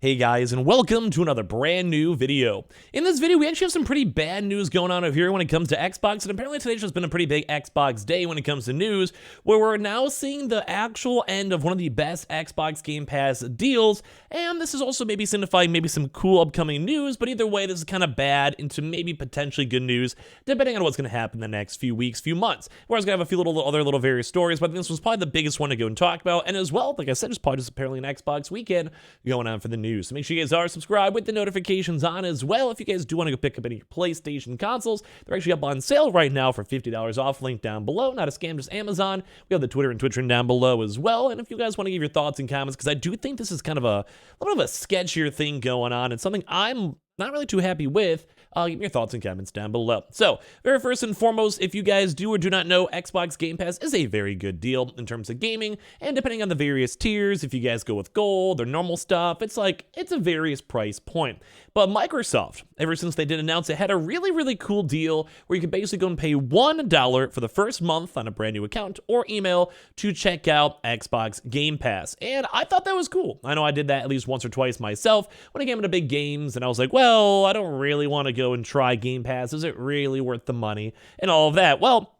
Hey guys, and welcome to another brand new video. In this video, we actually have some pretty bad news going on over here when it comes to Xbox, and apparently today's just been a pretty big Xbox day when it comes to news, where we're now seeing the actual end of one of the best Xbox Game Pass deals, and this is also maybe signifying maybe some cool upcoming news, but either way, this is kind of bad into maybe potentially good news, depending on what's going to happen the next few weeks, few months. Whereas going to have a few other little various stories, but this was probably the biggest one to go and talk about, and as well, like I said, it's probably just apparently an Xbox weekend going on for the news. So make sure you guys are subscribed with the notifications on as well. If you guys do want to go pick up any PlayStation consoles, they're actually up on sale right now for $50 off. Link down below. Not a scam, just Amazon. We have the Twitter and Twitch down below as well. And if you guys want to give your thoughts and comments, because I do think this is kind of a little bit of a sketchier thing going on and something I'm not really too happy with, give me your thoughts and comments down below. So, very first and foremost, if you guys do or do not know, Xbox Game Pass is a very good deal in terms of gaming, and depending on the various tiers, if you guys go with gold or normal stuff, it's a various price point. But Microsoft, ever since they did announce it, had a really cool deal where you could basically go and pay $1 for the first month on a brand new account or email to check out Xbox Game Pass. And I thought that was cool. I know I did that at least once or twice myself when I came into big games, and I was like, well, I don't really want to go and try Game Pass. Is it really worth the money and all of that? Well,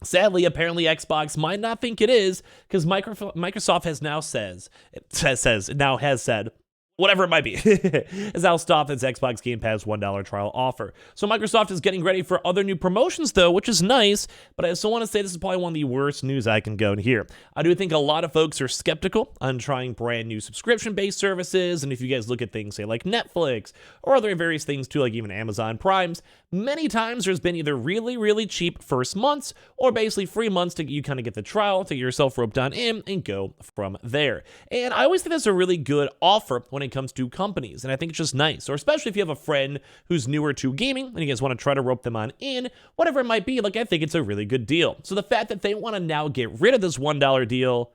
sadly, apparently Xbox might not think it is, because Microsoft has now said, whatever it might be, has now stopped its Xbox Game Pass $1 trial offer. So Microsoft is getting ready for other new promotions, though, which is nice, but I still want to say this is probably one of the worst news I can go here. I do think a lot of folks are skeptical on trying brand new subscription-based services, and if you guys look at things, say, like Netflix, or other various things, too, like even Amazon Primes, many times there's been either really cheap first months, or basically free months to you kind of get the trial, to get yourself roped on in, and go from there. And I always think that's a really good offer when it comes to companies, and I think it's just nice, or especially if you have a friend who's newer to gaming and you guys want to try to rope them on in, whatever it might be, I think it's a really good deal. So the fact that they want to now get rid of this $1 deal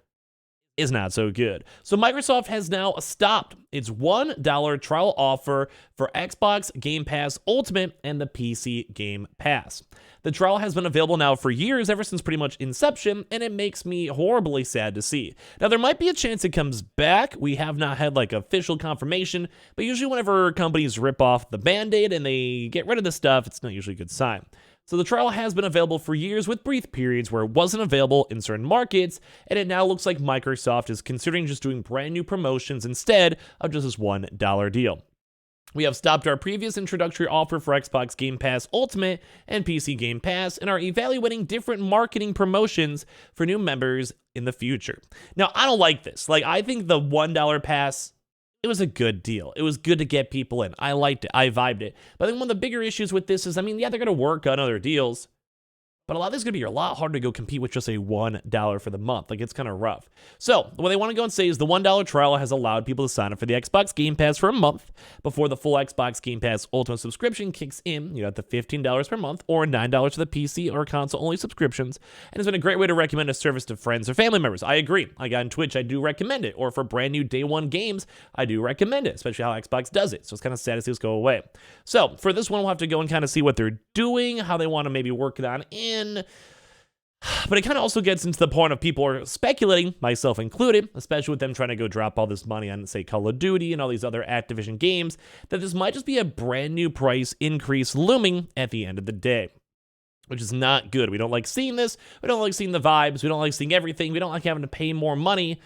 is not so good. So Microsoft has now stopped its $1 trial offer for Xbox Game Pass Ultimate and the PC Game Pass. The trial has been available now for years, ever since pretty much inception, and it makes me horribly sad to see. Now, there might be a chance it comes back. We have not had official confirmation, but usually whenever companies rip off the Band-Aid and they get rid of the stuff, it's not usually a good sign. So the trial has been available for years with brief periods where it wasn't available in certain markets, and it now looks like Microsoft is considering just doing brand new promotions instead of just this $1 deal. We have stopped our previous introductory offer for Xbox Game Pass Ultimate and PC Game Pass and are evaluating different marketing promotions for new members in the future. Now, I don't like this. I think the $1 pass, it was a good deal. It was good to get people in. I liked it. I vibed it. But I think one of the bigger issues with this is, yeah, they're going to work on other deals, but a lot of this is going to be a lot harder to go compete with just a $1 for the month. It's kind of rough. So what they want to go and say is the $1 trial has allowed people to sign up for the Xbox Game Pass for a month before the full Xbox Game Pass Ultimate subscription kicks in, at the $15 per month or $9 for the PC or console-only subscriptions. And it's been a great way to recommend a service to friends or family members. I agree. On Twitch, I do recommend it. Or for brand new day one games, I do recommend it, especially how Xbox does it. So it's kind of sad to see this go away. So for this one, we'll have to go and kind of see what they're doing, how they want to maybe work it on in. But it kind of also gets into the point of people are speculating, myself included, especially with them trying to go drop all this money on, say, Call of Duty and all these other Activision games, that this might just be a brand new price increase looming at the end of the day, which is not good. We don't like seeing this. We don't like seeing the vibes. We don't like seeing everything. We don't like having to pay more money.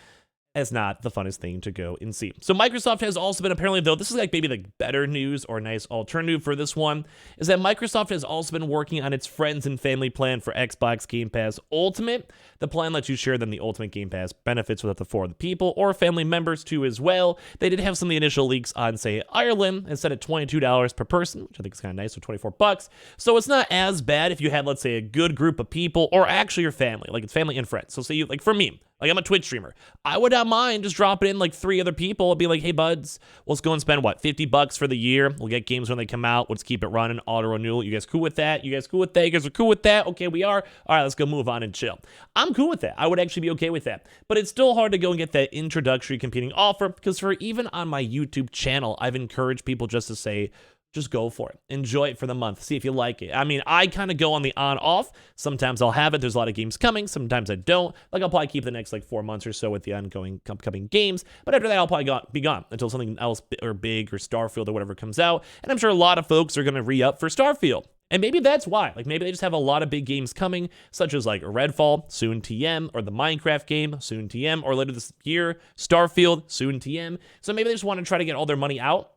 It's not the funnest thing to go and see. So Microsoft has also been apparently, though, this is maybe the better news or a nice alternative for this one, is that Microsoft has also been working on its friends and family plan for Xbox Game Pass Ultimate. The plan lets you share then the Ultimate Game Pass benefits with up to 4 other people or family members too as well. They did have some of the initial leaks on, say, Ireland, and set at $22 per person, which I think is kind of nice, so $24. So it's not as bad if you had, let's say, a good group of people or actually your family, it's family and friends. So say you, for me, I'm a Twitch streamer. I would not mind just dropping in 3 other people and be like, hey, buds, let's go and spend, $50 for the year. We'll get games when they come out. Let's keep it running. Auto renewal. You guys cool with that? You guys cool with that? You guys are cool with that? Okay, we are. All right, let's go move on and chill. I'm cool with that. I would actually be okay with that. But it's still hard to go and get that introductory competing offer, because for even on my YouTube channel, I've encouraged people just to say, just go for it. Enjoy it for the month. See if you like it. I mean, I kind of go on the on-off. Sometimes I'll have it. There's a lot of games coming. Sometimes I don't. Like, I'll probably keep the next, 4 months or so with the ongoing upcoming games. But after that, I'll probably be gone until something else or big or Starfield or whatever comes out. And I'm sure a lot of folks are going to re-up for Starfield. And maybe that's why. Maybe they just have a lot of big games coming, such as, Redfall, soon TM, or the Minecraft game, soon TM, or later this year, Starfield, soon TM. So maybe they just want to try to get all their money out.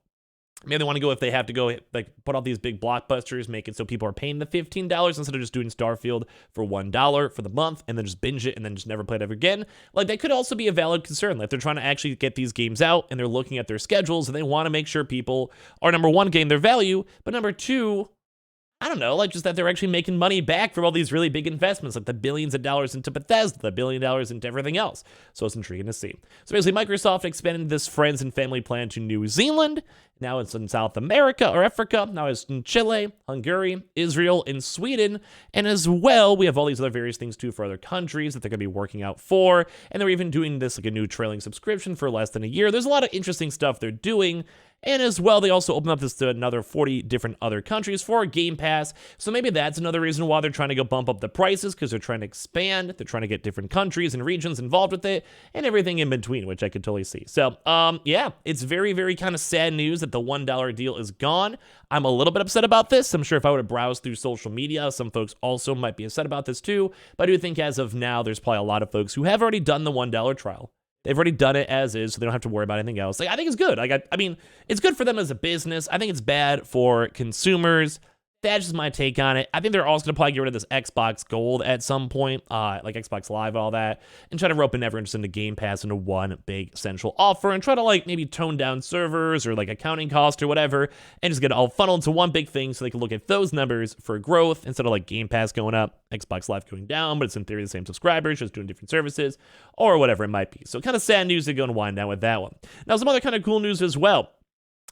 Maybe they want to go, if they have to go, put out these big blockbusters, make it so people are paying the $15 instead of just doing Starfield for $1 for the month and then just binge it and then just never play it ever again. That could also be a valid concern. They're trying to actually get these games out and they're looking at their schedules and they want to make sure people are, number one, getting their value, but number two, I don't know, just that they're actually making money back from all these really big investments, the billions of dollars into Bethesda, the $1 billion into everything else. So it's intriguing to see. So basically, Microsoft expanded this friends and family plan to New Zealand. Now it's in South America or Africa. Now it's in Chile, Hungary, Israel, and Sweden. And as well, we have all these other various things too for other countries that they're going to be working out for. And they're even doing this a new trailing subscription for less than a year. There's a lot of interesting stuff they're doing. And as well, they also open up this to another 40 different other countries for Game Pass. So maybe that's another reason why they're trying to go bump up the prices, because they're trying to expand. They're trying to get different countries and regions involved with it and everything in between, which I could totally see. So, yeah, it's very, very kind of sad news that the $1 deal is gone. I'm a little bit upset about this. I'm sure if I would have browsed through social media, some folks also might be upset about this too. But I do think as of now, there's probably a lot of folks who have already done the $1 trial. They've already done it as is, so they don't have to worry about anything else. I think it's good. I mean, it's good for them as a business. I think it's bad for consumers. That's just my take on it. I think they're also going to probably get rid of this Xbox Gold at some point, like Xbox Live and all that, and try to rope in everyone just into Game Pass into one big central offer and try to maybe tone down servers or accounting costs or whatever and just get it all funneled into one big thing so they can look at those numbers for growth instead of Game Pass going up, Xbox Live going down, but it's in theory the same subscribers, just doing different services or whatever it might be. So kind of sad news to go and wind down with that one. Now, some other kind of cool news as well.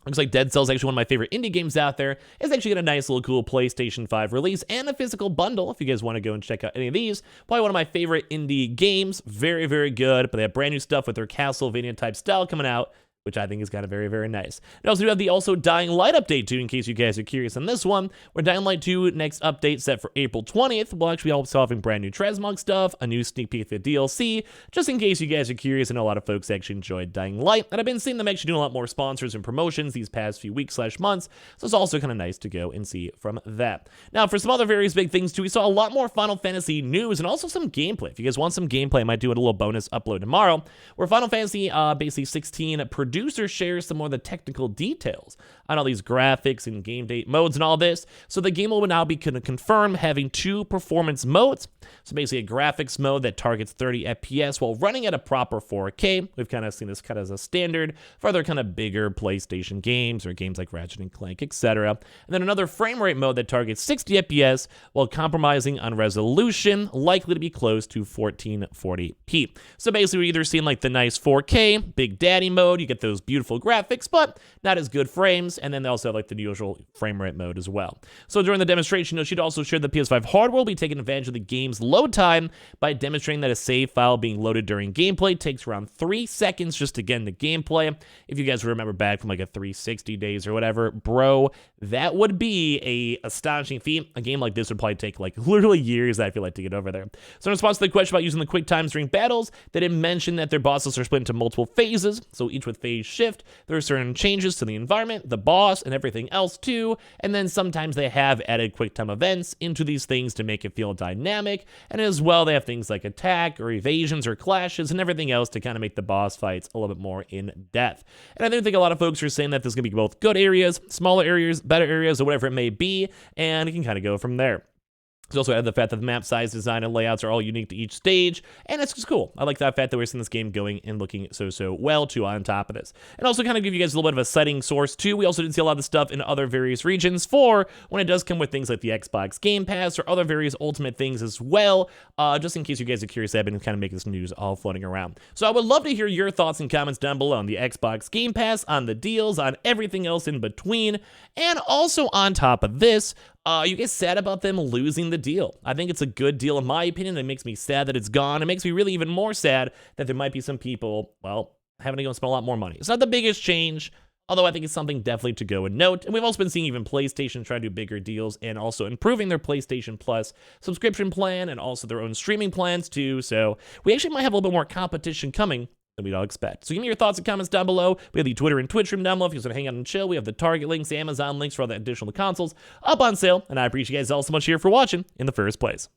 Looks like Dead Cell's actually one of my favorite indie games out there. It's actually got a nice little cool PlayStation 5 release and a physical bundle if you guys want to go and check out any of these. Probably one of my favorite indie games. Very, very good. But they have brand new stuff with their Castlevania type style coming out, which I think is kind of very, very nice. And also do have the Dying Light update too, in case you guys are curious on this one. Where Dying Light 2 next update set for April 20th. We'll actually also having brand new Transmog stuff, a new sneak peek at the DLC, just in case you guys are curious. I know a lot of folks actually enjoyed Dying Light, and I've been seeing them actually doing a lot more sponsors and promotions these past few weeks/months, so it's also kind of nice to go and see from that. Now, for some other various big things too, we saw a lot more Final Fantasy news and also some gameplay. If you guys want some gameplay, I might do a little bonus upload tomorrow, where Final Fantasy basically 16 producer shares some more of the technical details on all these graphics and game date modes and all this. So the game will now be confirmed having 2 performance modes. So basically a graphics mode that targets 30 FPS while running at a proper 4K. We've kind of seen this kind of as a standard for other kind of bigger PlayStation games or games like Ratchet and Clank, etc. And then another frame rate mode that targets 60 FPS while compromising on resolution, likely to be close to 1440p. So basically we're either seeing the nice 4K, Big Daddy mode, you get those beautiful graphics, but not as good frames, and then they also have the usual frame rate mode as well. So during the demonstration, she'd also shared the PS5 hardware will be taking advantage of the game's load time by demonstrating that a save file being loaded during gameplay takes around 3 seconds just to get into gameplay. If you guys remember back from a 360 days or whatever, bro, that would be a astonishing feat. A game like this would probably take literally years, I feel to get over there. So in response to the question about using the quick times during battles, they did mention that their bosses are split into multiple phases, so each with phase shift, there are certain changes to the environment, the boss, and everything else too, and then sometimes they have added quick time events into these things to make it feel dynamic, and as well they have things like attack or evasions or clashes and everything else to kind of make the boss fights a little bit more in depth. And I do think a lot of folks are saying that there's going to be both good areas, smaller areas, better areas, or whatever it may be, and you can kind of go from there. There's also added the fact that the map size, design, and layouts are all unique to each stage, and it's just cool. I like that fact that we're seeing this game going and looking so well, too, on top of this. And also kind of give you guys a little bit of a citing source, too. We also did see a lot of the stuff in other various regions for when it does come with things like the Xbox Game Pass or other various Ultimate things as well, just in case you guys are curious. I've been kind of making this news all floating around. So I would love to hear your thoughts and comments down below on the Xbox Game Pass, on the deals, on everything else in between, and also on top of this, you guys sad about them losing the deal? I think it's a good deal in my opinion. It makes me sad that it's gone. It makes me really even more sad that there might be some people, well, having to go and spend a lot more money. It's not the biggest change. although I think it's something definitely to go and note. And we've also been seeing even PlayStation try to do bigger deals and also improving their PlayStation Plus subscription plan and also their own streaming plans too. So we actually might have a little bit more competition coming than we'd all expect. So give me your thoughts and comments down below. We have the Twitter and Twitch room down below if you just want to hang out and chill. We have the Target links, Amazon links for all the additional consoles up on sale. And I appreciate you guys all so much here for watching in the first place.